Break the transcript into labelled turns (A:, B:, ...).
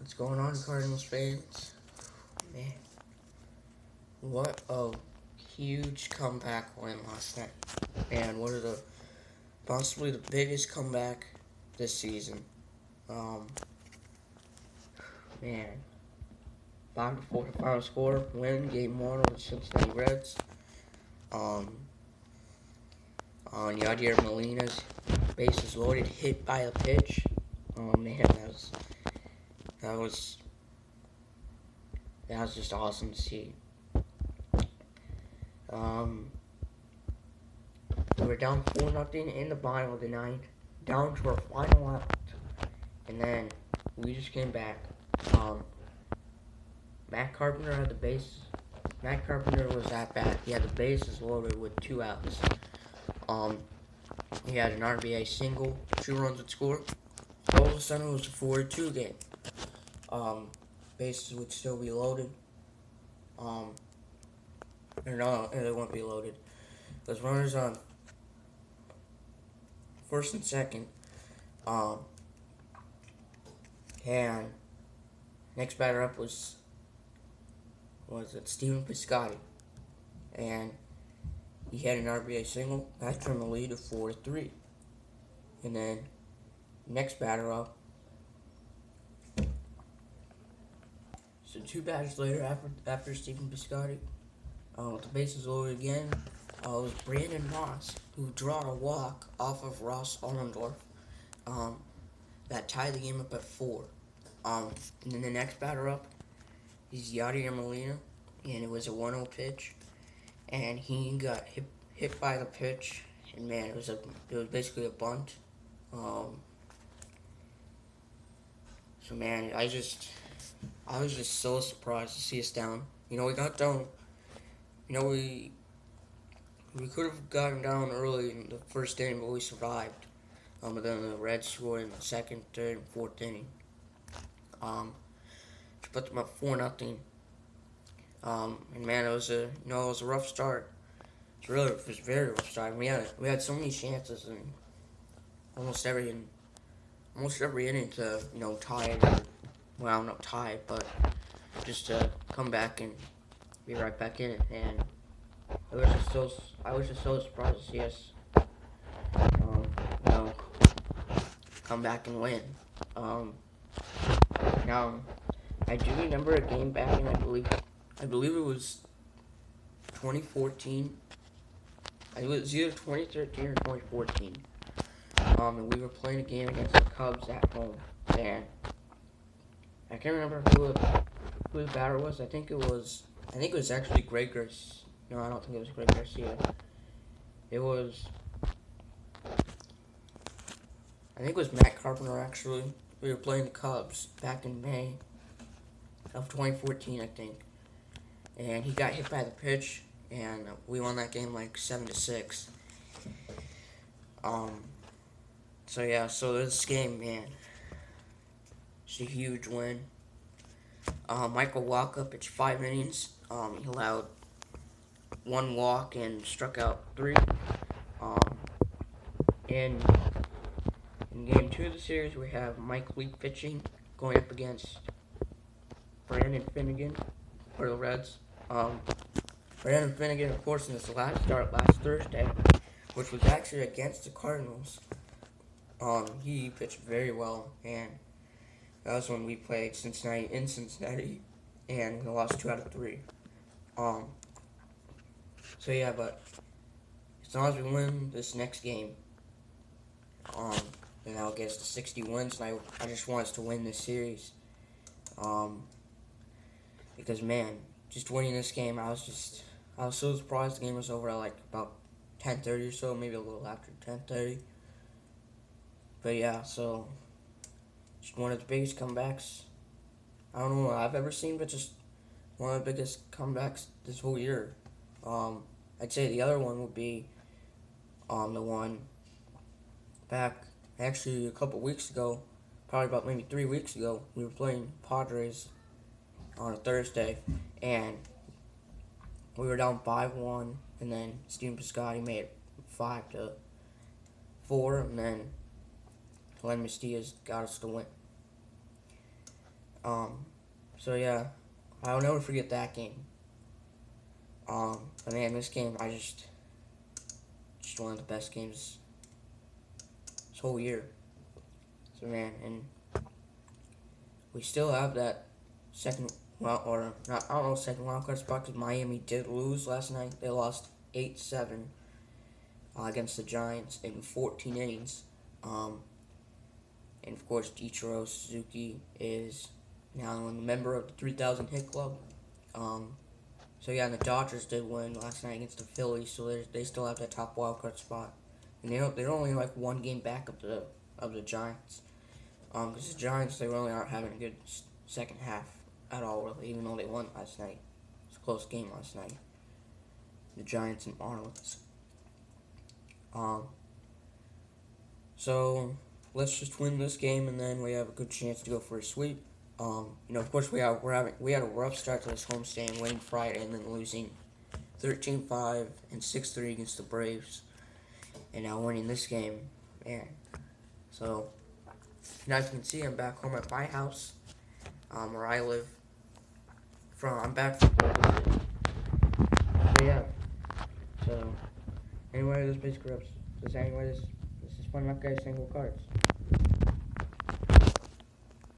A: What's going on, Cardinals fans? Man, what a huge comeback win last night. Man, what are the possibly the biggest comeback this season. Um, man, 5-4 final score, win game one over the Cincinnati Reds. Um, on Yadier Molina's bases loaded, hit by a pitch. Oh man, that was that was just awesome to see. Um, we were down 4-0 in the bottom of the ninth, down to our final out, and then we just came back. Matt Carpenter had the base. Matt Carpenter was at bat. He had the bases loaded with 2 outs. He had an RBI single, 2 runs would score. All of a sudden, it was a 4-2 game. Bases would still be loaded. Or no, they won't be loaded. There's runners on first and second. And next batter up was it Stephen Piscotty, and he had an RBI single. That turned the lead to 4-3. And then next batter up. So 2 batters later, after Stephen Piscotty, with the bases loaded again, it was Brandon Moss who drew a walk off of Ross Allendorf. That tied the game up at 4. And then the next batter up is Yadier Molina, and it was a 1-0 pitch, and he got hit by the pitch, and man, it was basically a bunt. So man, I was just so surprised to see us down. We got down. We could have gotten down early in the first inning, but we survived. But then the Reds scored in the second, third, and fourth inning. To put them up 4-0. And man, it was a rough start. It was a very rough start. We had so many chances in almost every inning to tie it. Well, not tie it, but just to come back and be right back in it. And I was just so surprised to see us, come back and win. Now, I do remember a game back in, I believe it was 2014. It was either 2013 or 2014. And we were playing a game against the Cubs at home, and I can't remember who the batter was. I think it was actually Greg Garcia. No, I don't think it was Greg Garcia. I think it was Matt Carpenter, actually. We were playing the Cubs back in May of 2014, I think. And he got hit by the pitch, and we won that game like 7-6. So this game, man, it's a huge win. Michael Walkup pitched 5 innings. He allowed 1 walk and struck out 3. In game 2 of the series, we have Mike Leake pitching, going up against Brandon Finnegan for the Reds. Brandon Finnegan, of course, in his last start last Thursday, which was actually against the Cardinals, he pitched very well, and that was when we played Cincinnati in Cincinnati, and we lost 2 out of 3. So yeah, but as long as we win this next game, then that'll get us to 60 wins, and I just want us to win this series. Because man, just winning this game, I was so surprised the game was over at like about 10:30 or so, maybe a little after 10:30. But yeah, so just one of the biggest comebacks I don't know what I've ever seen, but just one of the biggest comebacks this whole year. I'd say the other one would be the one back actually a couple weeks ago, probably about maybe 3 weeks ago. We were playing Padres on a Thursday, and we were down 5-1, and then Stephen Piscotty made it 5-4, and then Glenn Mestillas got us the win. So yeah, I'll never forget that game. But man, this game, just one of the best games this whole year. So man, and we still have that second, well, or not, I don't know, second wildcard spot because Miami did lose last night. They lost 8-7 against the Giants in 14 innings. And of course, Ichiro Suzuki is now a member of the 3,000 hit club. So yeah, and the Dodgers did win last night against the Phillies, so they still have that top wildcard spot, and they're only like one game back of the Giants. Because the Giants, they really aren't having a good second half at all, really, even though they won last night. It was a close game last night. The Giants and Marlins. So let's just win this game, and then we have a good chance to go for a sweep. Of course, we had a rough start to this homestand, winning Friday and then losing 13-5 and 6-3 against the Braves, and now winning this game, man. So, as you can see, I'm back home at my house, where I live. I'm back from Boise. So yeah. So anyway, this is Fun Enough Guys Single Cards.